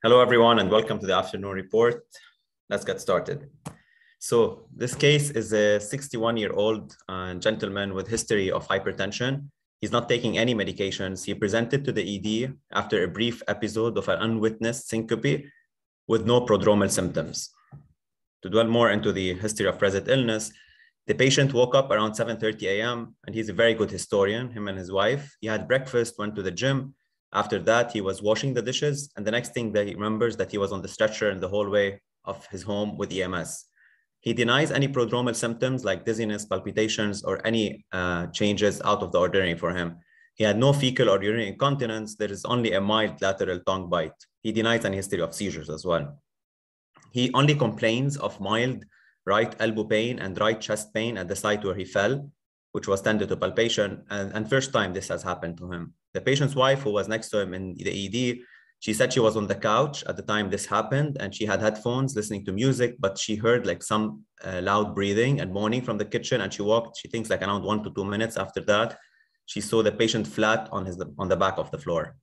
Hello, everyone, and welcome to the afternoon report. Let's get started. So this case is a 61-year-old gentleman with history of hypertension. He's not taking any medications. He presented to the ED after a brief episode of an unwitnessed syncope with no prodromal symptoms. To dwell more into the history of present illness, the patient woke up around 7:30 a.m. and he's a very good historian, him and his wife. He had breakfast, went to the gym. After that, he was washing the dishes. And the next thing that he remembers that he was on the stretcher in the hallway of his home with EMS. He denies any prodromal symptoms like dizziness, palpitations, or any changes out of the ordinary for him. He had no fecal or urinary incontinence. There is only a mild lateral tongue bite. He denies any history of seizures as well. He only complains of mild right elbow pain and right chest pain at the site where he fell, which was tended to palpation, and first time this has happened to him. The patient's wife, who was next to him in the ED, she said she was on the couch at the time this happened, and she had headphones listening to music, but she heard like some loud breathing and moaning from the kitchen, and she thinks like around 1 to 2 minutes after that, she saw the patient flat on the back of the floor.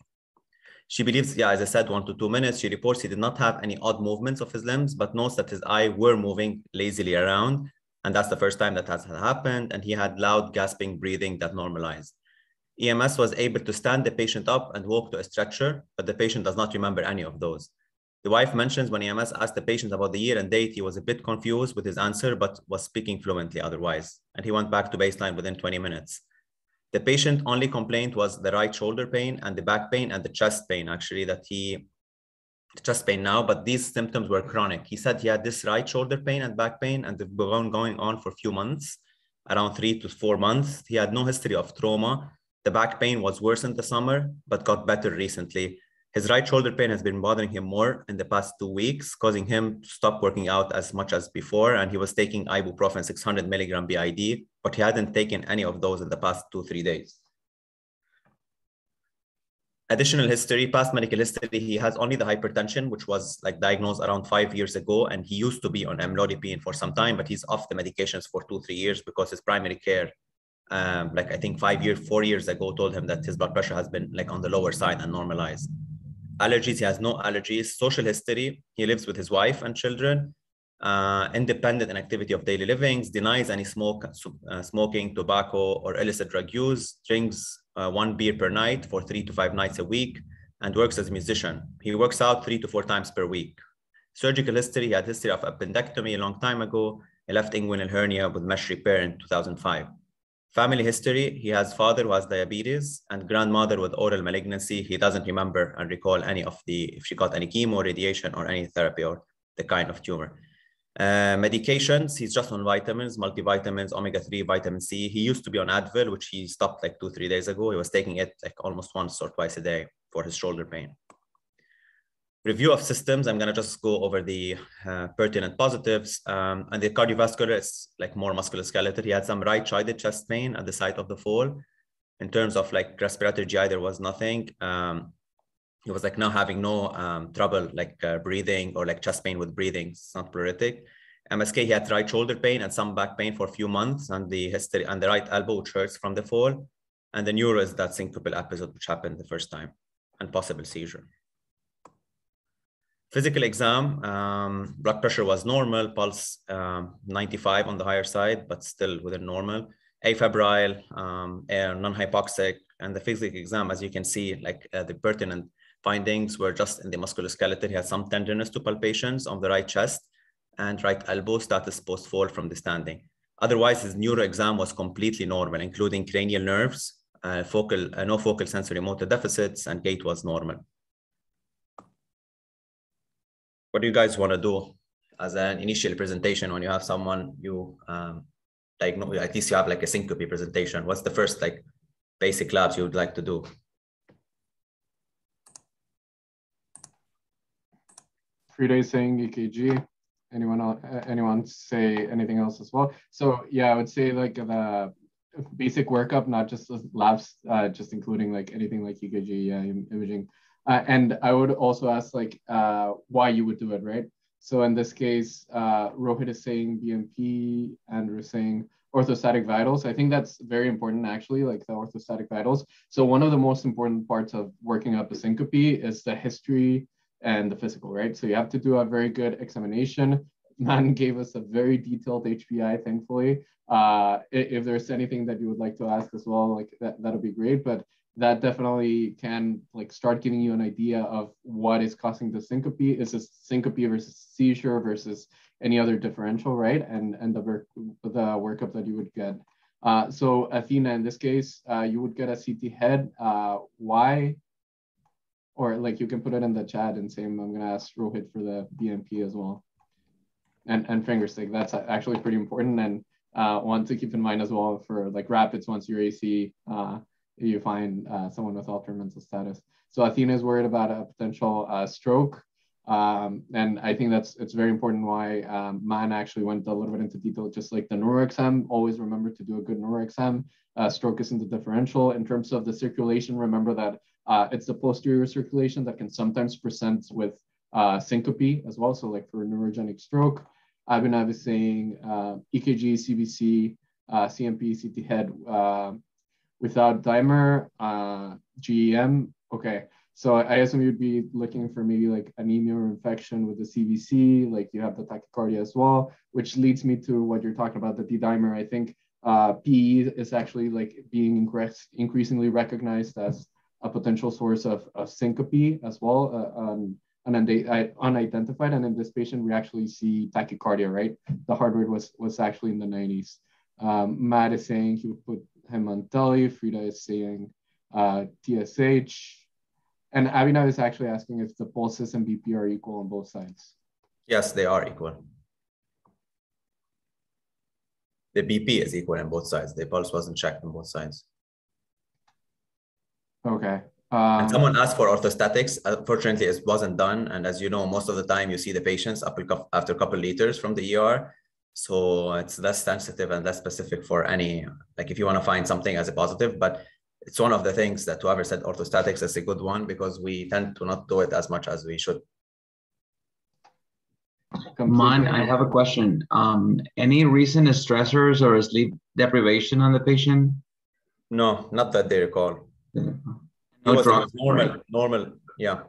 She believes, as I said, 1 to 2 minutes. She reports he did not have any odd movements of his limbs, but notes that his eyes were moving lazily around. And that's the first time that has happened. And he had loud gasping breathing that normalized. EMS was able to stand the patient up and walk to a stretcher, but the patient does not remember any of those. The wife mentions when EMS asked the patient about the year and date, he was a bit confused with his answer, but was speaking fluently otherwise. And he went back to baseline within 20 minutes. The patient only complaint was the right shoulder pain and the back pain and the chest pain, actually, the chest pain now, but these symptoms were chronic. He said he had this right shoulder pain and back pain, and they've been going on for a few months, around 3 to 4 months. He had no history of trauma. The back pain was worse in the summer, but got better recently. His right shoulder pain has been bothering him more in the past 2 weeks, causing him to stop working out as much as before. And he was taking ibuprofen 600 milligram BID, but he hadn't taken any of those in the past 2-3 days. Additional history, past medical history, he has only the hypertension, which was like diagnosed around 5 years ago. And he used to be on amlodipine for some time, but he's off the medications for 2-3 years because his primary care, like I think 4 years ago, told him that his blood pressure has been like on the lower side and normalized. Allergies, he has no allergies. Social history, he lives with his wife and children. Independent in activity of daily livings, denies any smoking, tobacco, or illicit drug use, drinks 1 beer per night for 3 to 5 nights a week, and works as a musician. He works out 3 to 4 times per week. Surgical history, he had history of appendectomy a long time ago, a left inguinal hernia with mesh repair in 2005. Family history, he has father who has diabetes and grandmother with oral malignancy. He doesn't remember and recall any of if she got any chemo, radiation, or any therapy or the kind of tumor. Medications, he's just on vitamins, multivitamins, omega-3, vitamin C. He used to be on Advil, which he stopped like 2-3 days ago. He was taking it like almost once or twice a day for his shoulder pain. Review of systems, I'm going to just go over the pertinent positives. And the cardiovascular is like more musculoskeletal. He had some right-sided chest pain at the site of the fall. In terms of like respiratory GI, there was nothing. He was like now having no trouble like breathing or like chest pain with breathing. It's not pleuritic. MSK, he had right shoulder pain and some back pain for a few months, and the history and the right elbow, which hurts from the fall. And the neuro is that syncopal episode, which happened the first time, and possible seizure. Physical exam, blood pressure was normal, pulse 95 on the higher side, but still within normal. Afebrile, non-hypoxic, and the physical exam, as you can see, like the pertinent findings were just in the musculoskeletal. He had some tenderness to palpations on the right chest and right elbow, status post-fall from the standing. Otherwise, his neuro exam was completely normal, including cranial nerves, no focal sensory motor deficits, and gait was normal. What do you guys want to do as an initial presentation when you have someone you diagnose? At least you have like a syncope presentation. What's the first like basic labs you would like to do? 3-day saying EKG. Anyone say anything else as well? So yeah, I would say like the basic workup, not just the labs, just including like anything like EKG, imaging. And I would also ask like why you would do it, right? So in this case, Rohit is saying BMP and we're saying orthostatic vitals. I think that's very important actually, like the orthostatic vitals. So one of the most important parts of working up a syncope is the history and the physical, right? So you have to do a very good examination. Maan gave us a very detailed HPI, thankfully. If there's anything that you would like to ask as well, like that'll be great. But that definitely can like start giving you an idea of what is causing the syncope. Is this syncope versus seizure versus any other differential, right? And the workup that you would get. So Athena, in this case, you would get a CT head. Why? Or like you can put it in the chat and say, I'm gonna ask Rohit for the BMP as well. And finger stick, that's actually pretty important. And one to keep in mind as well for like rapids, once you're AC, you find someone with altered mental status. So Athena is worried about a potential stroke. And I think it's very important why Maan actually went a little bit into detail, just like the neuro exam. Always remember to do a good neuro exam. Stroke isn't the differential. In terms of the circulation, remember that it's the posterior circulation that can sometimes present with syncope as well. So like for neurogenic stroke, Abhinav is saying EKG, CBC, CMP, CT head without dimer, GEM. Okay, so I assume you'd be looking for maybe like anemia or infection with the CBC, like you have the tachycardia as well, which leads me to what you're talking about, the D-dimer. I think PE is actually like being increasingly recognized as a potential source of syncope as well, unidentified. And in this patient, we actually see tachycardia, right? The heart rate was actually in the 90s. Matt is saying he would put him on tele. Frida is saying TSH. And Abhinav is actually asking if the pulses and BP are equal on both sides. Yes, they are equal. The BP is equal on both sides. The pulse wasn't checked on both sides. Okay. And someone asked for orthostatics. Unfortunately, it wasn't done. And as you know, most of the time you see the patients after a couple liters from the ER. So it's less sensitive and less specific for any, like if you want to find something as a positive, but it's one of the things that whoever said orthostatics is a good one because we tend to not do it as much as we should. Maan, I have a question. Any recent stressors or sleep deprivation on the patient? No, not that they recall. No it was drugs, normal, right? normal, yeah.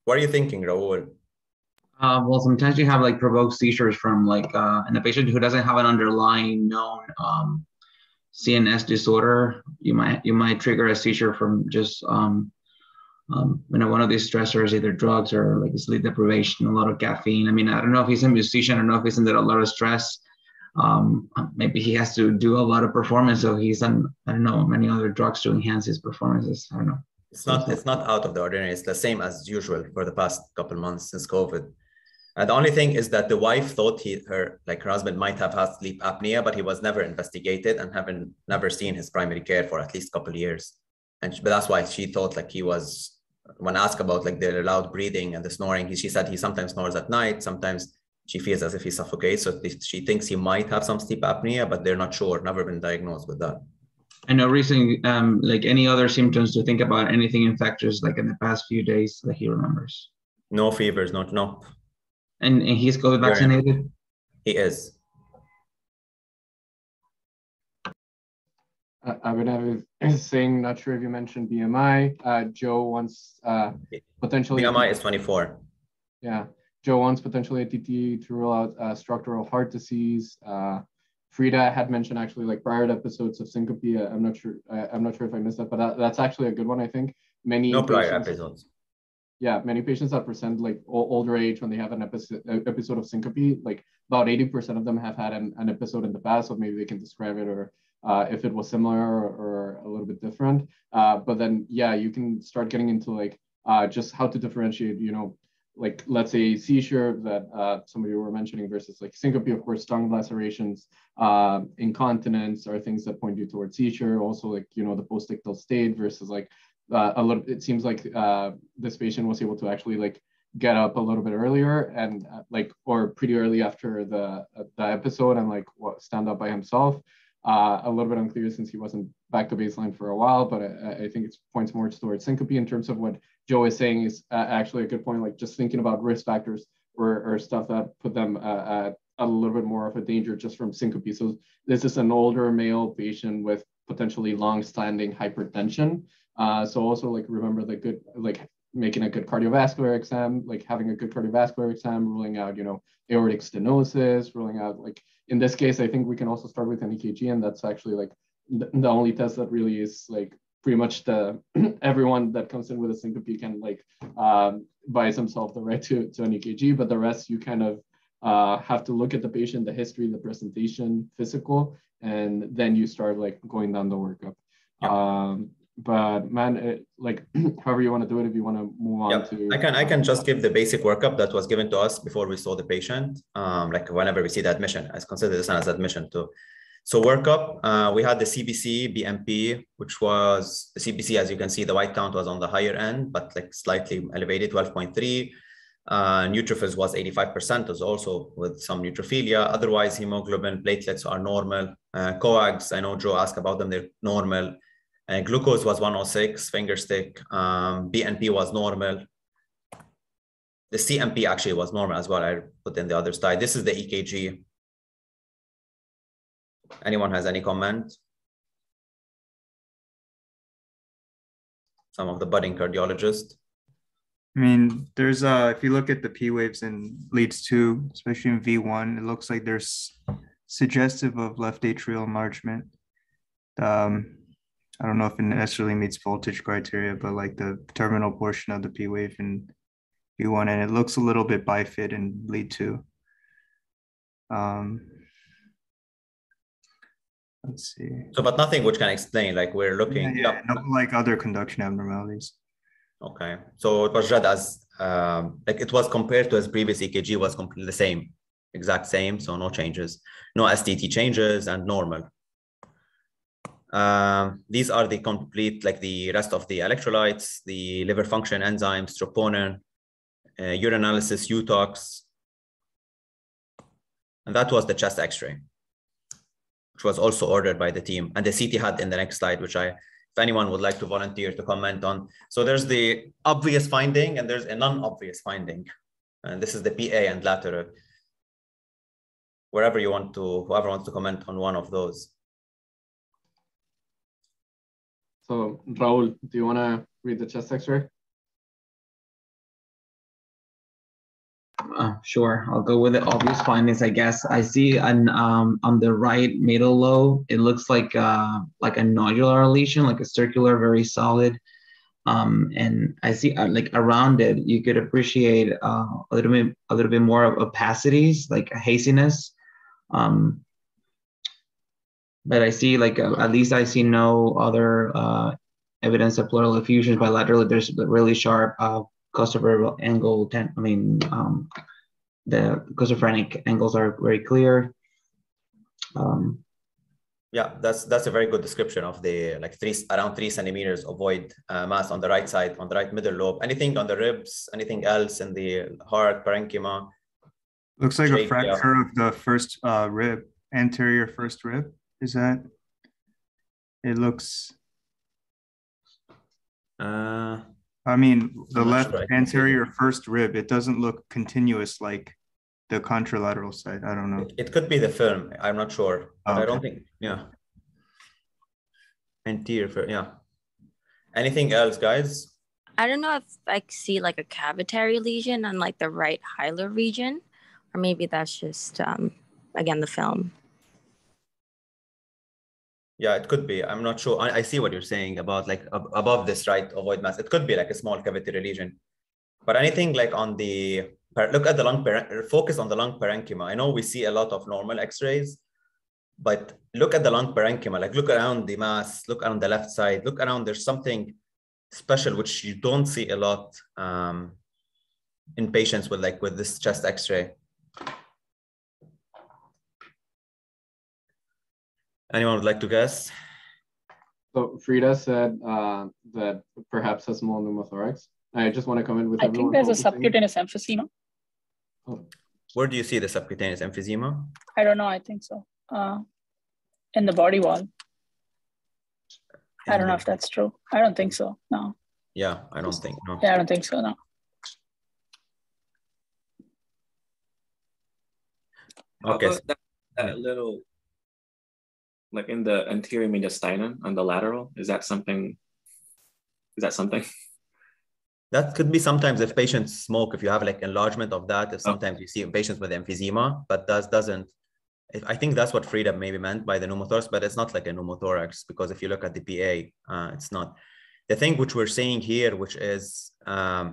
What are you thinking, Raul? Well, sometimes you have like provoked seizures from like in a patient who doesn't have an underlying known CNS disorder. You might trigger a seizure from just one of these stressors, either drugs or like sleep deprivation, a lot of caffeine. I mean, I don't know if he's a musician. I don't know if he's under a lot of stress. Maybe he has to do a lot of performance, so he's on, I don't know, many other drugs to enhance his performances. I don't know. It's not out of the ordinary. It's the same as usual for the past couple months since COVID. And the only thing is that the wife thought her husband might have had sleep apnea, but he was never investigated and never seen his primary care for at least a couple of years. But that's why she thought like he was, when asked about like the loud breathing and the snoring, she said he sometimes snores at night. Sometimes she feels as if he suffocates. So she thinks he might have some sleep apnea, but they're not sure, never been diagnosed with that. And no reason, like any other symptoms to think about anything infectious, like in the past few days that he remembers? No fevers, no. And he's COVID vaccinated? He is. Abhinav is saying, not sure if you mentioned BMI. Joe wants potentially... BMI is 24. Yeah. Joe wants potentially a TT to rule out structural heart disease. Frida had mentioned actually like prior episodes of syncope. I'm not sure if I missed that, but that's actually a good one. I think no prior episodes. Yeah, many patients that present like older age when they have an episode of syncope, like about 80% of them have had an episode in the past, so maybe they can describe it or if it was similar or a little bit different. But then, yeah, you can start getting into like just how to differentiate, like let's say seizure that some of you were mentioning versus like syncope. Of course, tongue lacerations, incontinence are things that point you towards seizure. Also, like the postictal state versus like it seems like this patient was able to actually like get up a little bit earlier and or pretty early after the episode and like stand up by himself. A little bit unclear since he wasn't back to baseline for a while, but I think it points more towards syncope. In terms of what Joe is saying is actually a good point, like just thinking about risk factors or stuff that put them at a little bit more of a danger just from syncope. So this is an older male patient with potentially long-standing hypertension. So also like remember the good, like making a good cardiovascular exam, like having a good cardiovascular exam, ruling out, you know, aortic stenosis, ruling out, like in this case, I think we can also start with an EKG, and that's actually like the only test that really is like pretty much the everyone that comes in with a syncope can like buys himself the right to an EKG, but the rest you kind of have to look at the patient, the history, the presentation, physical, and then you start like going down the workup. Yeah. But man, like however you want to do it, if you want to move on to. I can just give the basic workup that was given to us before we saw the patient. Like whenever we see the admission, I consider this as admission too. So workup, we had the CBC, BMP, which was the CBC, as you can see, the white count was on the higher end, but like slightly elevated, 12.3. Neutrophils was 85%, was also with some neutrophilia. Otherwise, hemoglobin, platelets are normal. Coags, I know Joe asked about them, they're normal. Glucose was 106, finger stick. BNP was normal. The CMP actually was normal as well. I put in the other side. This is the EKG. Anyone has any comment? Some of the budding cardiologists. I mean, there's if you look at the P waves in leads 2, especially in V1, it looks like there's suggestive of left atrial enlargement. I don't know if it necessarily meets voltage criteria, but like the terminal portion of the P wave in V1, and it looks a little bit bifid in lead 2. Let's see. So, but nothing which can explain, like we're looking. Yeah, no, like other conduction abnormalities. Okay, so it was read as like it was compared to his previous EKG was completely the same, exact same, so no changes, no STT changes, and normal. These are the complete, like the rest of the electrolytes, the liver function enzymes, troponin, urinalysis, UTOX, and that was the chest X-ray, which was also ordered by the team, and the CT had in the next slide, which if anyone would like to volunteer to comment on. So there's the obvious finding and there's a non-obvious finding. And this is the PA and lateral. Whoever wants to comment on one of those. So Raul, do you want to read the chest X-ray? Sure, I'll go with the obvious findings, I guess. I see on the right middle lobe, it looks like a nodular lesion, like a circular, very solid. And I see like around it, you could appreciate a little bit more of opacities, like a haziness. But I see like at least I see no other evidence of pleural effusions bilaterally. There's a really sharp costovertebral angle. The costophrenic angles are very clear. Yeah, that's a very good description of the like around 3 centimeters ovoid mass on the right side, on the right middle lobe. Anything on the ribs? Anything else in the heart, parenchyma? Looks like a fracture of the first rib, anterior first rib. Is that? It looks. I mean, the left anterior first rib, it doesn't look continuous like the contralateral side. I don't know. It could be the film. I'm not sure. But okay. I don't think, yeah. Anterior, yeah. Anything else, guys? I don't know if I see like a cavitary lesion on like the right hilar region, or maybe that's just, again, the film. Yeah, it could be. I'm not sure. I see what you're saying about like above this right ovoid mass. It could be like a small cavitary lesion. But anything like on the, look at the lung, focus on the lung parenchyma. I know we see a lot of normal x-rays, but look at the lung parenchyma, like look around the mass, look around the left side, look around, there's something special which you don't see a lot in patients with this chest x-ray. Anyone would like to guess? So Frida said that perhaps a small pneumothorax. I just want to comment with everyone. I think there's a subcutaneous emphysema. Oh. Where do you see the subcutaneous emphysema? I don't know. I think so. In the body wall. I don't know if that's true. I don't think so. No. Yeah, I don't think. No. Yeah, I don't think so. No. Okay. That little like in the anterior mediastinum on the lateral? Is that something? That could be sometimes if patients smoke, if you have like enlargement of that, if sometimes you see patients with emphysema, but that doesn't, I think that's what Frida maybe meant by the pneumothorax, but it's not like a pneumothorax, because if you look at the PA, it's not. The thing which we're seeing here, which is like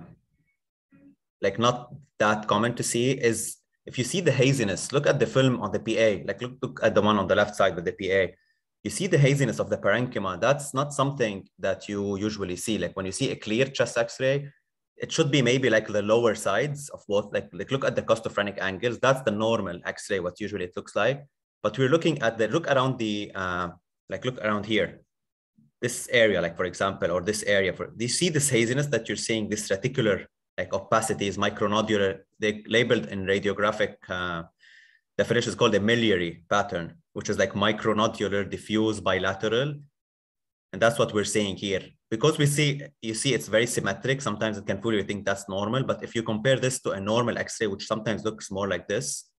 not that common to see, is if you see the haziness, look at the film on the PA, like look at the one on the left side with the PA. You see the haziness of the parenchyma. That's not something that you usually see. Like when you see a clear chest X-ray, it should be maybe like the lower sides of both, like look at the costophrenic angles. That's the normal X-ray, what usually it looks like. But we're looking at the, look around the, look around here, this area, like for example, or this area. Do you see this haziness that you're seeing, this reticular like opacities, micronodular, they labeled in radiographic definition is called a miliary pattern, which is like micronodular, diffuse, bilateral. And that's what we're seeing here. Because you see it's very symmetric, sometimes it can fool you, think that's normal. But if you compare this to a normal X-ray, which sometimes looks more like this,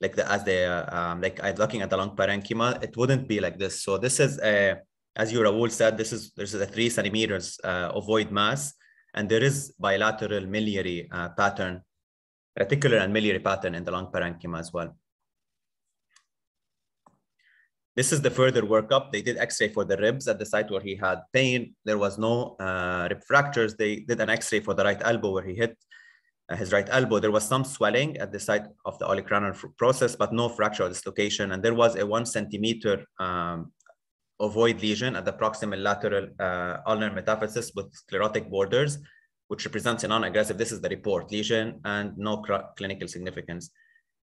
like looking at the lung parenchyma, it wouldn't be like this. So this is, as Raoul said, there's a 3 centimeters ovoid mass, and there is bilateral miliary pattern, reticular and miliary pattern in the lung parenchyma as well. This is the further workup. They did X-ray for the ribs at the site where he had pain. There was no rib fractures. They did an X-ray for the right elbow where he hit his right elbow. There was some swelling at the site of the olecranon process, but no fracture or dislocation. And there was a 1 centimeter ovoid lesion at the proximal lateral ulnar metaphysis with sclerotic borders, which represents a non-aggressive, this is the report, lesion and no clinical significance.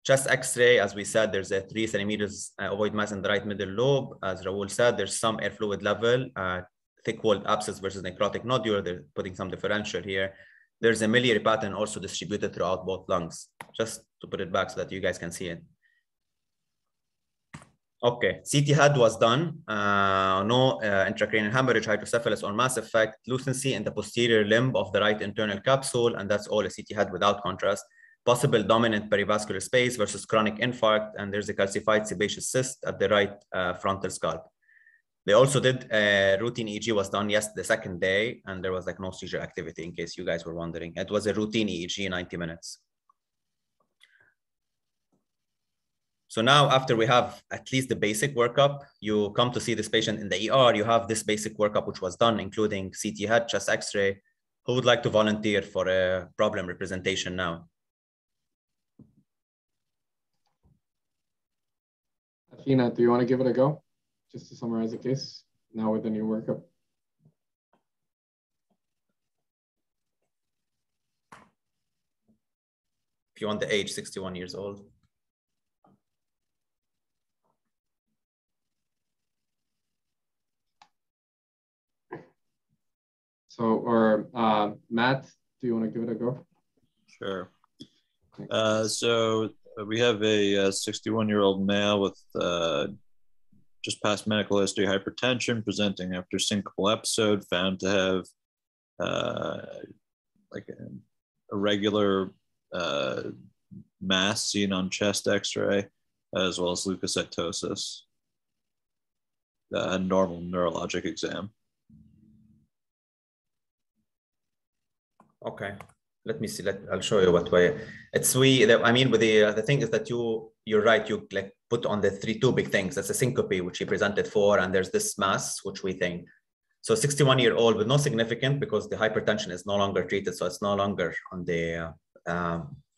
Chest X-ray, as we said, there's a 3 centimeters ovoid mass in the right middle lobe. As Raoul said, there's some air fluid level, thick-walled abscess versus necrotic nodule. They're putting some differential here. There's a miliary pattern also distributed throughout both lungs, just to put it back so that you guys can see it. Okay, CT head was done. No intracranial hemorrhage, hydrocephalus, or mass effect, lucency in the posterior limb of the right internal capsule, and that's all a CT head without contrast. Possible dominant perivascular space versus chronic infarct, and there's a calcified sebaceous cyst at the right frontal scalp. They also did routine EEG was done the second day, and there was like no seizure activity, in case you guys were wondering. It was a routine EEG, 90 minutes. So now, after we have at least the basic workup, you come to see this patient in the ER, you have this basic workup which was done, including CT head, chest X-ray. Who would like to volunteer for a problem representation now? Athena, do you want to give it a go? Just to summarize the case now with the new workup. If you want the age, 61 years old. So, or Matt, do you want to give it a go? Sure. So we have a 61-year-old male with just past medical history hypertension presenting after syncopal episode, found to have like a regular mass seen on chest X-ray, as well as leukocytosis, a normal neurologic exam. Okay, let me see. I'll show you what way. I mean, with the thing is that you're right. You like put on the two big things. That's a syncope, which he presented for, and there's this mass, which we think. So 61-year-old with no significant, because the hypertension is no longer treated, so it's no longer on the.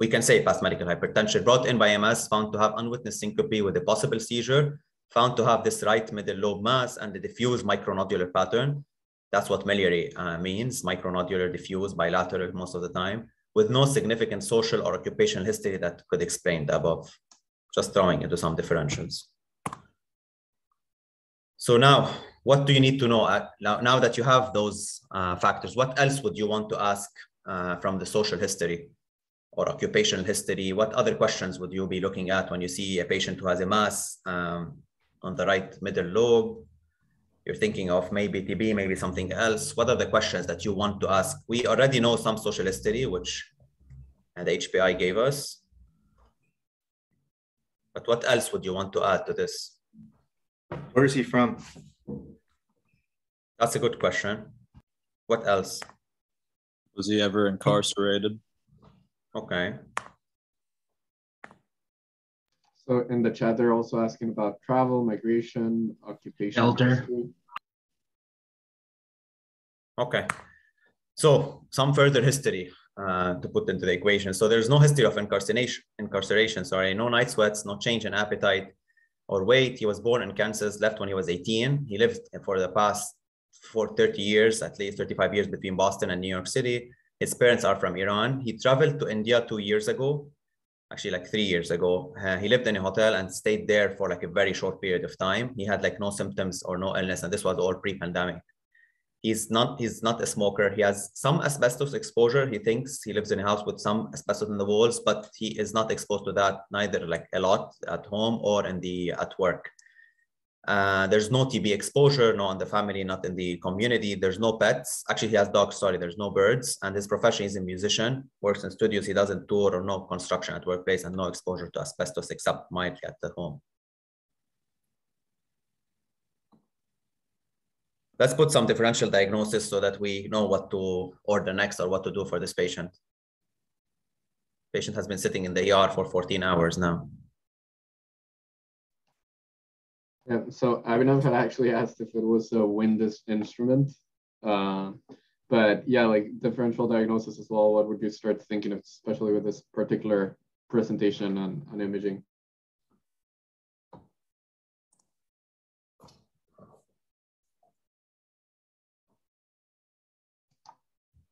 We can say past medical hypertension, brought in by MS, found to have unwitnessed syncope with a possible seizure, found to have this right middle lobe mass and the diffuse micronodular pattern. That's what miliary means, micronodular, diffuse, bilateral most of the time, with no significant social or occupational history that could explain the above, just throwing into some differentials. So now, what do you need to know? Now that you have those factors, what else would you want to ask from the social history or occupational history? What other questions would you be looking at when you see a patient who has a mass on the right middle lobe? You're thinking of maybe TB, maybe something else. What are the questions that you want to ask? We already know some social history, which the HPI gave us. But what else would you want to add to this? Where is he from? That's a good question. What else? Was he ever incarcerated? Okay. So in the chat, they're also asking about travel, migration, occupation. Shelter. History. Okay. So some further history to put into the equation. So there's no history of incarceration, no night sweats, no change in appetite or weight. He was born in Kansas, left when he was 18. He lived for 30 years, at least 35 years between Boston and New York City. His parents are from Iran. He traveled to India 2 years ago, actually like 3 years ago. He lived in a hotel and stayed there for like a very short period of time. He had like no symptoms or no illness, and this was all pre-pandemic. He's not a smoker. He has some asbestos exposure. He thinks he lives in a house with some asbestos in the walls, but he is not exposed to that, neither like a lot at home or at work. There's no TB exposure, no in the family, not in the community. There's no pets. Actually, he has dogs, sorry, there's no birds. And his profession is a musician, works in studios. He doesn't tour or no construction at workplace, and no exposure to asbestos except mildly at the home. Let's put some differential diagnosis so that we know what to order next or what to do for this patient. Patient has been sitting in the ER for 14 hours now. Yeah, so Abhinav had actually asked if it was a wind instrument. But yeah, like differential diagnosis as well, what would you start thinking of, especially with this particular presentation on imaging?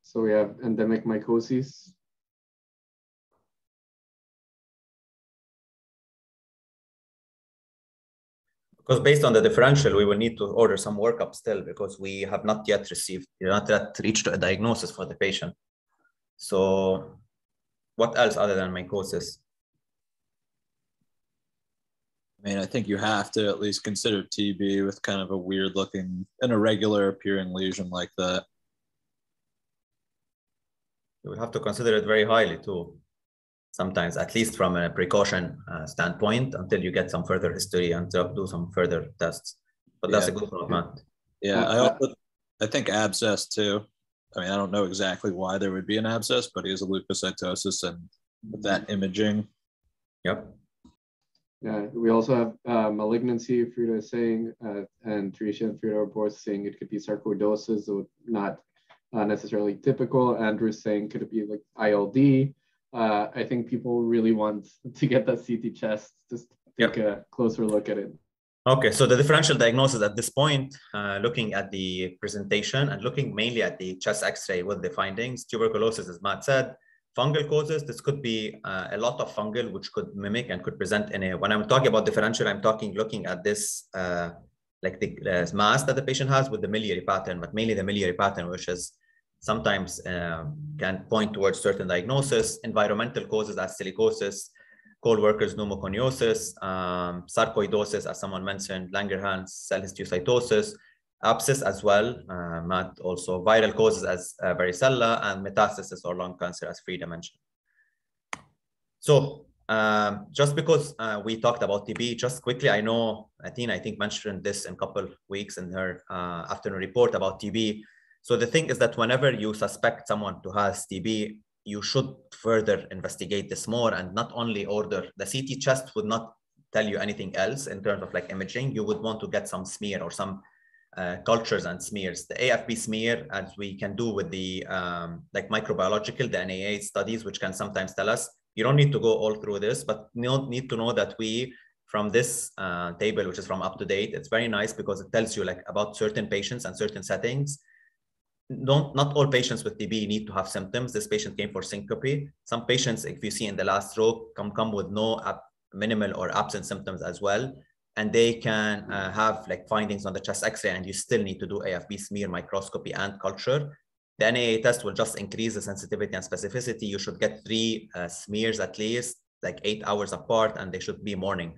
So we have endemic mycosis. Because based on the differential, we will need to order some workup still, because we have not yet reached a diagnosis for the patient. So what else other than mycosis? I mean, I think you have to at least consider TB with kind of a weird looking, an irregular appearing lesion like that. You will have to consider it very highly too, sometimes, at least from a precaution standpoint, until you get some further history and do some further tests. But that's a good thought, Matt. Yeah, I think abscess too. I mean, I don't know exactly why there would be an abscess, but he has a leukocytosis, and with that imaging. Yep. Yeah, we also have malignancy, Frida is saying, and Tricia and Frida are both saying it could be sarcoidosis, so not necessarily typical. Andrew's saying, could it be like ILD? I think people really want to get that CT chest, just take a closer look at it. Okay, so the differential diagnosis at this point, looking at the presentation and looking mainly at the chest X-ray with the findings, tuberculosis, as Matt said, fungal causes. This could be a lot of fungal, which could mimic and could present in a, when I'm talking about differential, I'm looking at this, like the mass that the patient has with the miliary pattern, but mainly the miliary pattern, which is sometimes can point towards certain diagnosis, environmental causes as silicosis, coal workers pneumoconiosis, sarcoidosis, as someone mentioned, Langerhans, cell histiocytosis, abscess as well, Matt also, viral causes as varicella, and metastasis or lung cancer, as Frida mentioned. So just because we talked about TB, just quickly, I know Athena, I think, mentioned this in a couple of weeks in her afternoon report about TB. So the thing is that whenever you suspect someone to has TB, you should further investigate this more, and not only order the CT chest would not tell you anything else in terms of like imaging. You would want to get some smear or some cultures and smears. The AFP smear, as we can do with the like microbiological, the NAA studies, which can sometimes tell us, you don't need to go all through this, but you need to know that we, from this table, which is from UpToDate, it's very nice because it tells you like about certain patients and certain settings. Not all patients with TB need to have symptoms. This patient came for syncope. Some patients, if you see in the last row, come with no minimal or absent symptoms as well. And they can have like findings on the chest X-ray, and you still need to do AFP smear, microscopy, and culture. The NAA test will just increase the sensitivity and specificity. You should get 3 smears at least, like 8 hours apart, and they should be morning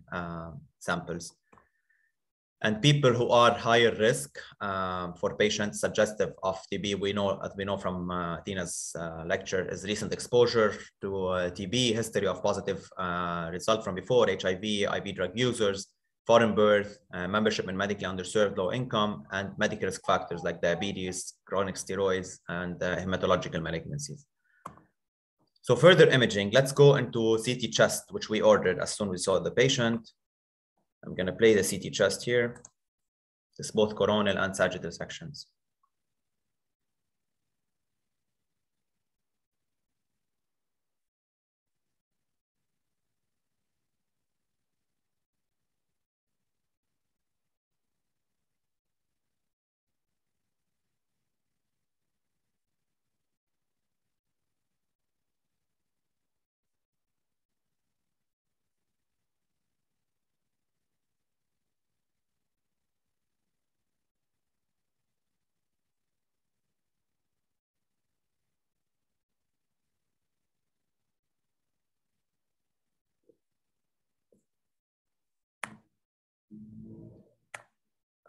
samples. And people who are higher risk for patients suggestive of TB, we know, as we know from Tina's lecture, is recent exposure to TB, history of positive result from before, HIV, IV drug users, foreign birth, membership in medically underserved, low income, and medical risk factors like diabetes, chronic steroids, and hematological malignancies. So further imaging, let's go into CT chest, which we ordered as soon as we saw the patient. I'm going to play the CT chest here. It's both coronal and sagittal sections.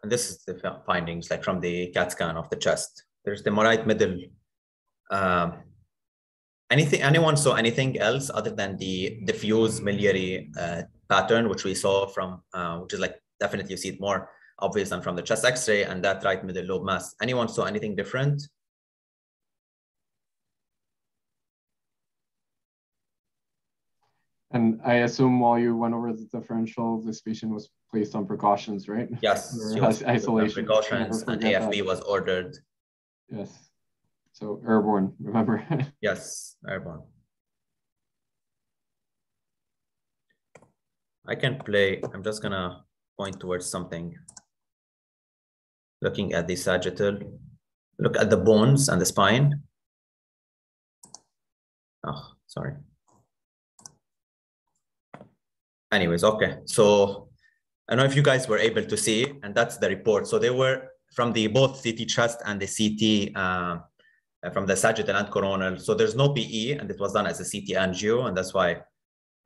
And this is the findings, like from the CAT scan of the chest. There's the right middle. Anyone saw anything else other than the diffuse miliary pattern, which we saw from, which is like definitely you see it more obvious than from the chest X-ray, and that right middle lobe mass. Anyone saw anything different? And I assume while you went over the differential, this patient was placed on precautions, right? Yes, isolation. Precautions, and AFB was ordered. Yes. So airborne, remember? Yes, airborne. I can play, I'm just gonna point towards something. Looking at the sagittal, look at the bones and the spine. Oh, sorry. Anyways, okay. So I don't know if you guys were able to see, and that's the report. So they were from the both CT chest and the CT from the sagittal and coronal. So there's no PE, and it was done as a CT angio, and that's why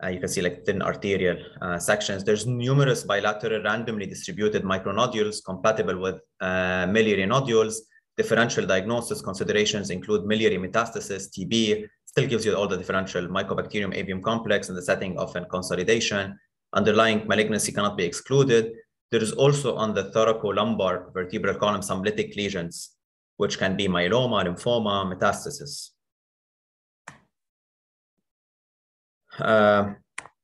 you can see like thin arterial sections. There's numerous bilateral randomly distributed micronodules compatible with miliary nodules. Differential diagnosis considerations include miliary metastasis, TB, still gives you all the differential Mycobacterium avium complex in the setting of a consolidation. Underlying malignancy cannot be excluded. There is also on the thoracolumbar vertebral column some lytic lesions, which can be myeloma, lymphoma, metastasis.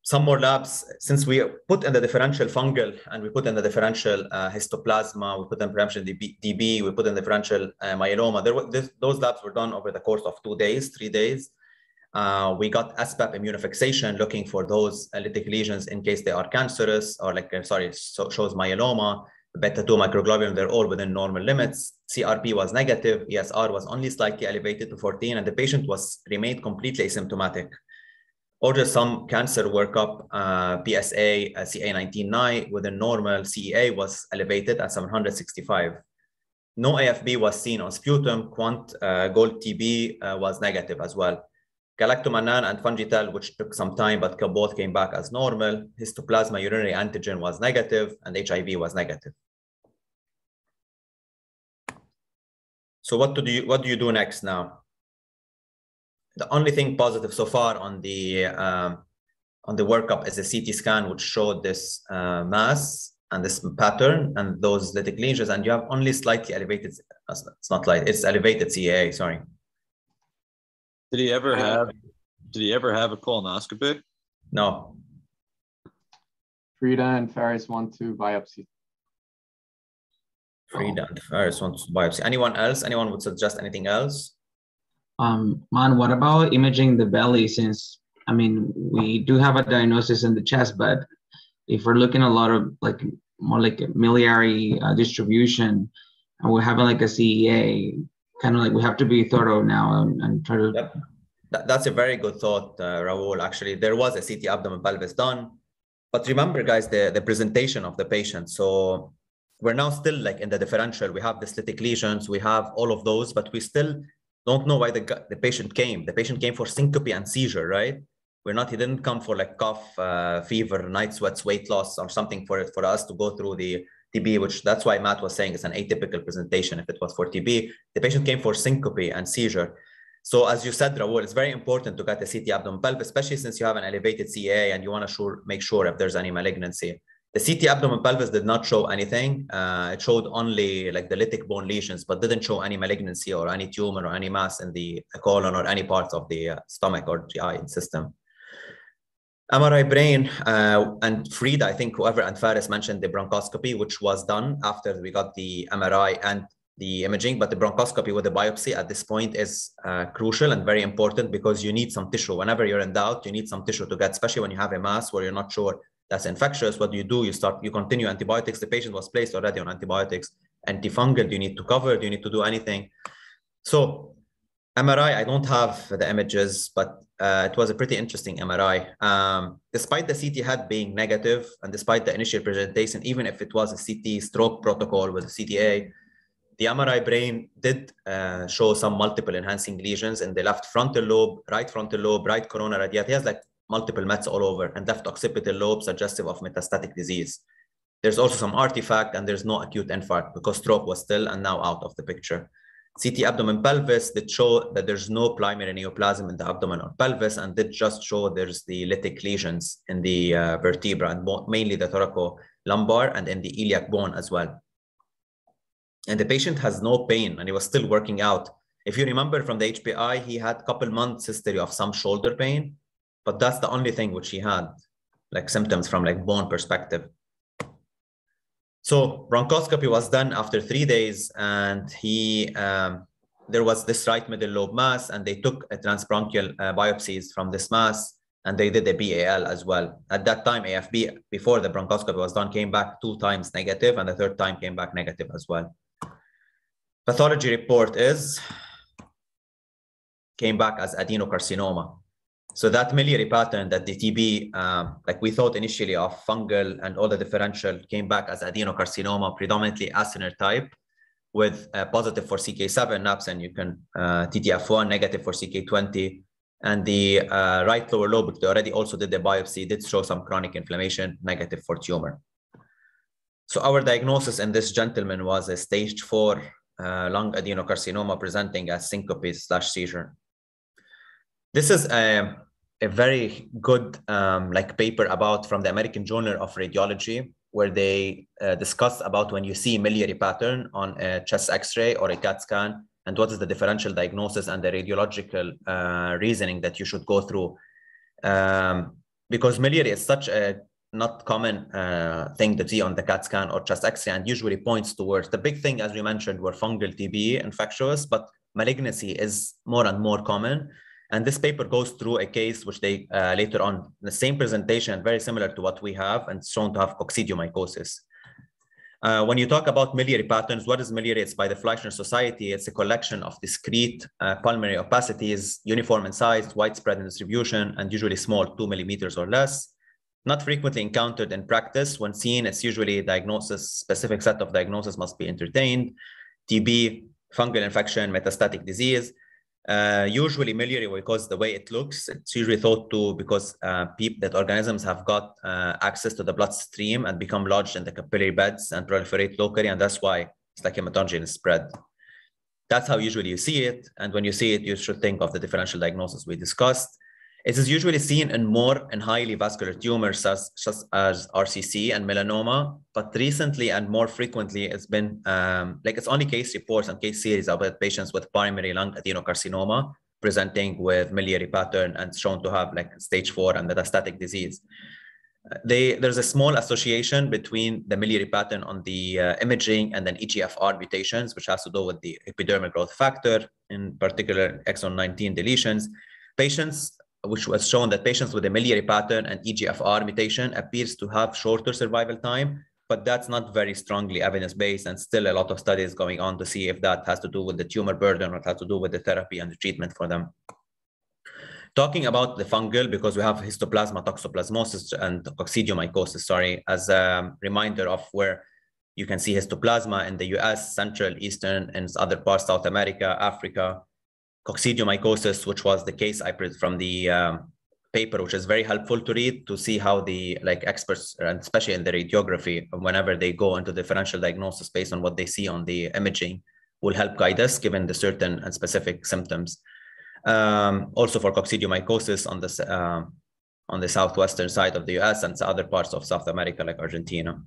Some more labs, since we put in the differential fungal and we put in the differential histoplasma, we put in differential DB, we put in differential myeloma. Those labs were done over the course of 2 days, 3 days. We got SPAP immunofixation looking for those lytic lesions in case they are cancerous or shows myeloma, beta-2 microglobulin, they're all within normal limits. CRP was negative, ESR was only slightly elevated to 14, and the patient remained completely asymptomatic. Ordered some cancer workup, PSA, CA19-9 within normal, CEA was elevated at 765. No AFB was seen on sputum, quant gold TB was negative as well. Galactomannan and fungital, which took some time, but both came back as normal. Histoplasma urinary antigen was negative, and HIV was negative. So what do you do next now? The only thing positive so far on the workup is a CT scan, which showed this mass and this pattern and those lytic lesions, and you have only slightly elevated. It's not light; it's elevated CEA. Sorry. Did he ever have a colonoscopy? No. Frida and Faris want to biopsy. Frida and Faris want to biopsy. Anyone else? Anyone would suggest anything else? Maan, what about imaging the belly? Since, I mean, we do have a diagnosis in the chest, but if we're looking a lot of more like a miliary distribution, and we're having like a CEA, kind of like we have to be thorough now and try to. Yep. That's a very good thought, Raul. Actually, there was a CT abdomen pelvis done, but remember, guys, the presentation of the patient. So we're now still like in the differential. We have the lytic lesions, we have all of those, but we still don't know why the patient came. The patient came for syncope and seizure, right? He didn't come for like cough, fever, night sweats, weight loss, or something for us to go through the TB, which that's why Matt was saying it's an atypical presentation if it was for TB. The patient came for syncope and seizure. So as you said, Raul, it's very important to get a CT abdomen pelvis, especially since you have an elevated CA and you want to make sure if there's any malignancy. The CT abdomen pelvis did not show anything. It showed only like the lytic bone lesions, but didn't show any malignancy or any tumor or any mass in the colon or any parts of the stomach or GI system. MRI brain, and Frida, I think whoever, and Faris mentioned the bronchoscopy, which was done after we got the MRI and the imaging, but the bronchoscopy with the biopsy at this point is crucial and very important because you need some tissue. Whenever you're in doubt, you need some tissue to get, especially when you have a mass where you're not sure that's infectious. What do? You continue antibiotics. The patient was placed already on antibiotics. Antifungal, do you need to cover? Do you need to do anything? So MRI, I don't have the images, but it was a pretty interesting MRI. Despite the CT head being negative and despite the initial presentation, even if it was a CT stroke protocol with a CTA, the MRI brain did show some multiple enhancing lesions in the left frontal lobe, right corona radiata. He has like multiple mets all over, and left occipital lobe suggestive of metastatic disease. There's also some artifact, and there's no acute infarct because stroke was still and now out of the picture. CT abdomen pelvis did show that there's no primary neoplasm in the abdomen or pelvis, and did just show there's the lytic lesions in the vertebra, and mainly the thoracolumbar and in the iliac bone as well. And the patient has no pain, and he was still working out. If you remember from the HPI, he had a couple months history of some shoulder pain, but that's the only thing which he had, like symptoms from like bone perspective. So bronchoscopy was done after 3 days, and there was this right middle lobe mass, and they took a transbronchial biopsies from this mass, and they did a BAL as well. At that time, AFB, before the bronchoscopy was done, came back 2 times negative, and the 3rd time came back negative as well. Pathology report came back as adenocarcinoma. So that miliary pattern that the TB, like we thought initially of fungal and all the differential, came back as adenocarcinoma, predominantly acinar type, with positive for CK7 NAPS, and you can TTF1, negative for CK20. And the right lower lobe, which they already also did the biopsy, did show some chronic inflammation, negative for tumor. So our diagnosis in this gentleman was a stage 4 lung adenocarcinoma presenting as syncope/seizure. This is a very good like paper from the American Journal of Radiology, where they discuss about when you see miliary pattern on a chest X-ray or a CAT scan, and what is the differential diagnosis and the radiological reasoning that you should go through. Because miliary is such a not common thing to see on the CAT scan or chest X-ray, and usually points towards the big thing, as we mentioned, were fungal TB, infectious, but malignancy is more and more common. And this paper goes through a case which they later on, the same presentation, very similar to what we have, and shown to have coccidiomycosis. When you talk about miliary patterns, what is miliary? It's by the Fleischner Society. It's a collection of discrete pulmonary opacities, uniform in size, widespread in distribution, and usually small, 2 millimeters or less. Not frequently encountered in practice. When seen, it's usually a diagnosis, specific set of diagnosis must be entertained. TB, fungal infection, metastatic disease. Usually miliary, because the way it looks, it's usually thought to because that organisms have got access to the bloodstream and become lodged in the capillary beds and proliferate locally, and that's why it's like hematogenous spread. That's how usually you see it, and when you see it, you should think of the differential diagnosis we discussed. It is usually seen in highly vascular tumors such as RCC and melanoma, but recently and more frequently, it's been it's only case reports and case series about patients with primary lung adenocarcinoma presenting with miliary pattern and shown to have like stage 4 and metastatic disease. There's a small association between the miliary pattern on the imaging and then EGFR mutations, which has to do with the epidermal growth factor, in particular exon 19 deletions. Which was shown that patients with a miliary pattern and EGFR mutation appears to have shorter survival time, but that's not very strongly evidence-based, and still a lot of studies going on to see if that has to do with the tumor burden or has to do with the therapy and the treatment for them. Talking about the fungal, because we have histoplasma toxoplasmosis and coccidiomycosis, as a reminder of where you can see histoplasma in the US, Central, Eastern, and other parts, South America, Africa. Coccidiomycosis, which was the case I put from the paper, which is very helpful to read to see how the experts, and especially in the radiography, whenever they go into differential diagnosis based on what they see on the imaging, will help guide us given the certain and specific symptoms. Also for coccidiomycosis on this on the southwestern side of the US and other parts of South America like Argentina.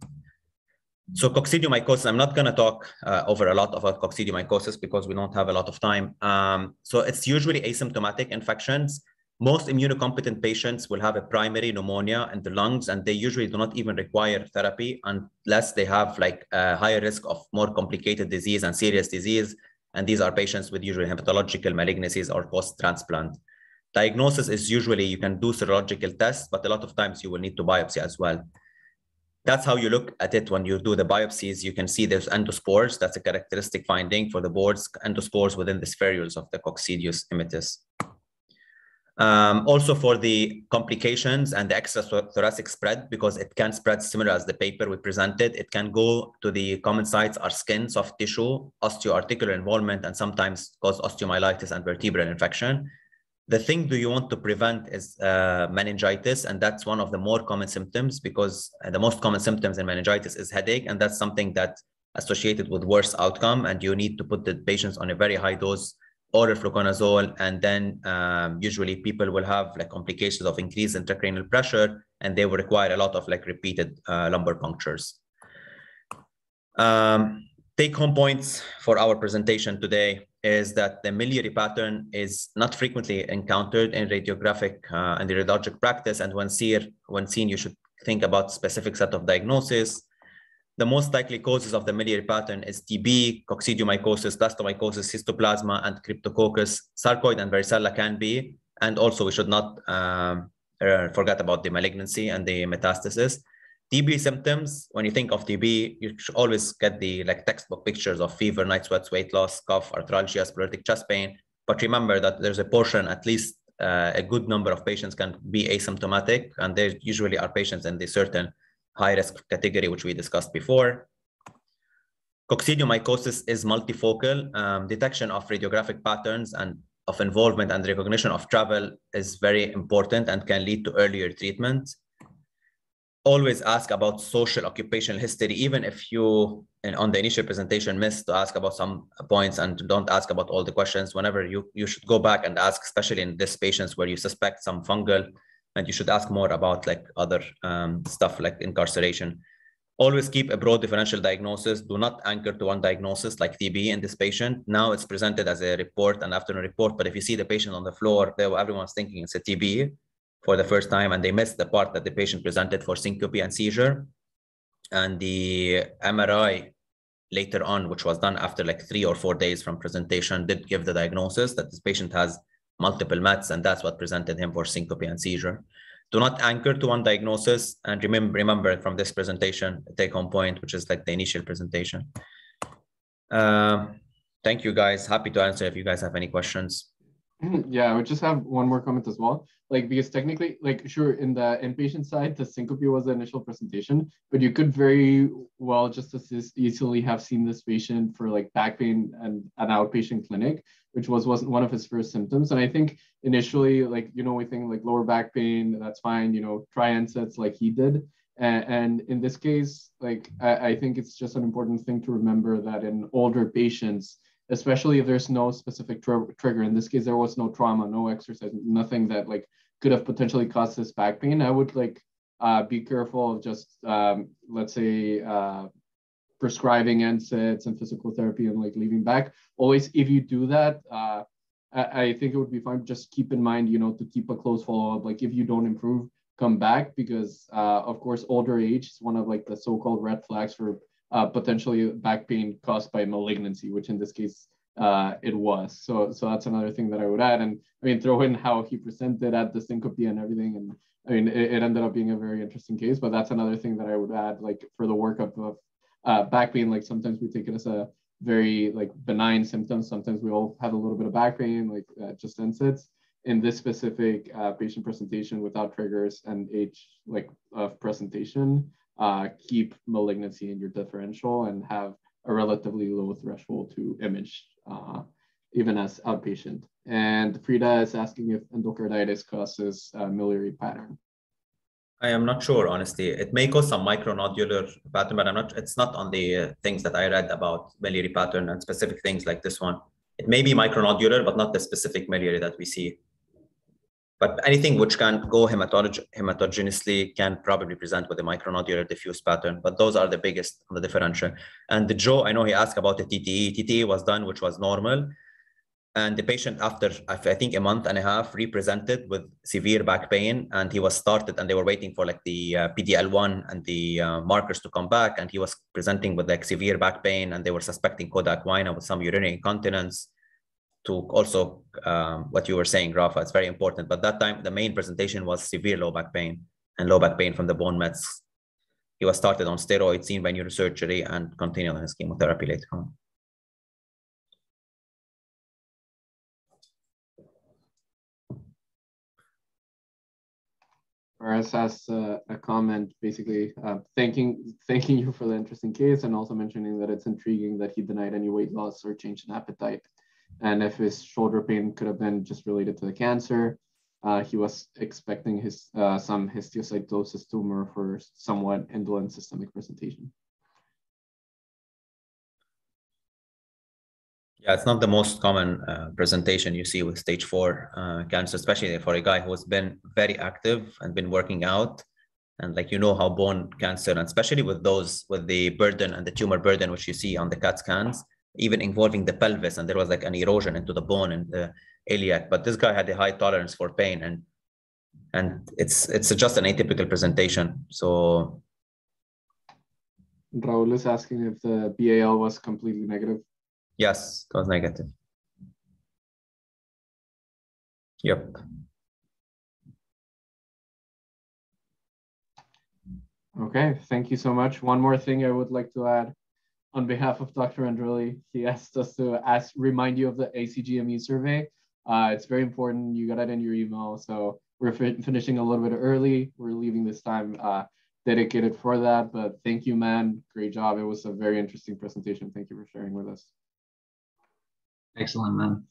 So coccidiomycosis, I'm not going to talk over a lot about coccidiomycosis because we don't have a lot of time. So it's usually asymptomatic infections. Most immunocompetent patients will have a primary pneumonia in the lungs, and they usually do not even require therapy unless they have like a higher risk of more complicated disease and serious disease. And these are patients with usually hematological malignancies or post-transplant. Diagnosis is usually you can do serological tests, but a lot of times you will need to biopsy as well. That's how you look at it when you do the biopsies. You can see there's endospores. That's a characteristic finding for the boards, endospores within the spherules of the Coccidius immitis. Also for the complications and the extrathoracic spread, because it can spread similar as the paper we presented, it can go to the common sites are skin, soft tissue, osteoarticular involvement, and sometimes cause osteomyelitis and vertebral infection. The thing do you want to prevent is meningitis, and that's one of the more common symptoms because the most common symptoms in meningitis is headache, and that's something that's associated with worse outcome, and you need to put the patients on a very high dose oral fluconazole, and then usually people will have like complications of increased intracranial pressure, and they will require a lot of like repeated lumbar punctures. Take-home points for our presentation today is that the miliary pattern is not frequently encountered in radiographic and the radiologic practice, and when seen, you should think about specific set of diagnosis. The most likely causes of the miliary pattern is TB, coccidiomycosis, blastomycosis, histoplasma, and cryptococcus. Sarcoid and varicella can be, and also we should not forget about the malignancy and the metastasis. TB symptoms, when you think of TB, you should always get the like textbook pictures of fever, night sweats, weight loss, cough, arthralgia, sporadic chest pain. But remember that there's a portion, at least a good number of patients can be asymptomatic, and they usually are patients in the certain high-risk category, which we discussed before. Coccidiomycosis is multifocal. Detection of radiographic patterns and of involvement and recognition of travel is very important and can lead to earlier treatment. Always ask about social occupational history, even if you, on the initial presentation, missed to ask about some points and don't ask about all the questions. Whenever you should go back and ask, especially in these patients where you suspect some fungal, and you should ask more about like other stuff like incarceration. Always keep a broad differential diagnosis. Do not anchor to one diagnosis like TB in this patient. Now it's presented as a report, an afternoon report, but if you see the patient on the floor, everyone's thinking it's a TB for the first time, and they missed the part that the patient presented for syncope and seizure. And the MRI later on, which was done after like 3 or 4 days from presentation, did give the diagnosis that this patient has multiple METs, and that's what presented him for syncope and seizure. Do not anchor to one diagnosis, and remember from this presentation, a take-home point, which is like the initial presentation. Thank you, guys. Happy to answer if you guys have any questions. Yeah, I would just have one more comment as well. Like, because technically, like, sure, in the inpatient side, the syncope was the initial presentation, but you could very well just as easily have seen this patient for like back pain and an outpatient clinic, which was one of his first symptoms. And I think initially, like, you know, we think like lower back pain, that's fine, you know, try NSAIDs like he did. And in this case, like, I think it's just an important thing to remember that in older patients, especially if there's no specific trigger. In this case, there was no trauma, no exercise, nothing that like could have potentially caused this back pain. I would like be careful of just, let's say, prescribing NSAIDs and physical therapy and like leaving back. Always, if you do that, I think it would be fine. Just keep in mind, you know, to keep a close follow-up. Like if you don't improve, come back, because of course, older age is one of like the so-called red flags for potentially back pain caused by malignancy, which in this case it was. So that's another thing that I would add. And I mean, throw in how he presented at the syncope and everything. And I mean, it ended up being a very interesting case, but that's another thing that I would add, like for the workup of back pain. Like sometimes we take it as a very like benign symptom. Sometimes we all have a little bit of back pain, like just NSAIDs. In this specific patient presentation without triggers and age like of presentation, keep malignancy in your differential and have a relatively low threshold to image, even as outpatient. And Frida is asking if endocarditis causes miliary pattern. I am not sure, honestly. It may cause some micronodular pattern, but it's not on the things that I read about miliary pattern and specific things like this one. It may be micronodular, but not the specific miliary that we see. But anything which can go hematogeneously can probably present with a micronodular diffuse pattern, but those are the biggest on the differential. And the Joe, I know he asked about the TTE. TTE was done, which was normal. And the patient, after I think a month and a half, represented with severe back pain, and he was started, and they were waiting for like the PDL1 and the markers to come back, and he was presenting with like severe back pain, and they were suspecting Kodak-Wine with some urinary incontinence. To also what you were saying, Rafa, it's very important. But that time, the main presentation was severe low back pain and low back pain from the bone mets. He was started on steroids, seen by neurosurgery, and continued on his chemotherapy later on. Paras has a comment basically thanking you for the interesting case, and also mentioning that it's intriguing that he denied any weight loss or change in appetite. And if his shoulder pain could have been just related to the cancer, he was expecting his some histiocytosis tumor for somewhat indolent systemic presentation. Yeah, it's not the most common presentation you see with stage 4 cancer, especially for a guy who has been very active and been working out. And like, you know how bone cancer, and especially with those with the burden and the tumor burden, which you see on the CAT scans, even involving the pelvis, and there was like an erosion into the bone and the iliac. But this guy had a high tolerance for pain, and it's just an atypical presentation. So Raul is asking if the BAL was completely negative. yes, it was negative. Yep. Okay, thank you so much. One more thing I would like to add on behalf of Dr. Andrelli. He asked us to remind you of the ACGME survey. It's very important. You got it in your email. So we're finishing a little bit early. We're leaving this time dedicated for that. But thank you, man. Great job. It was a very interesting presentation. Thank you for sharing with us. Excellent, man.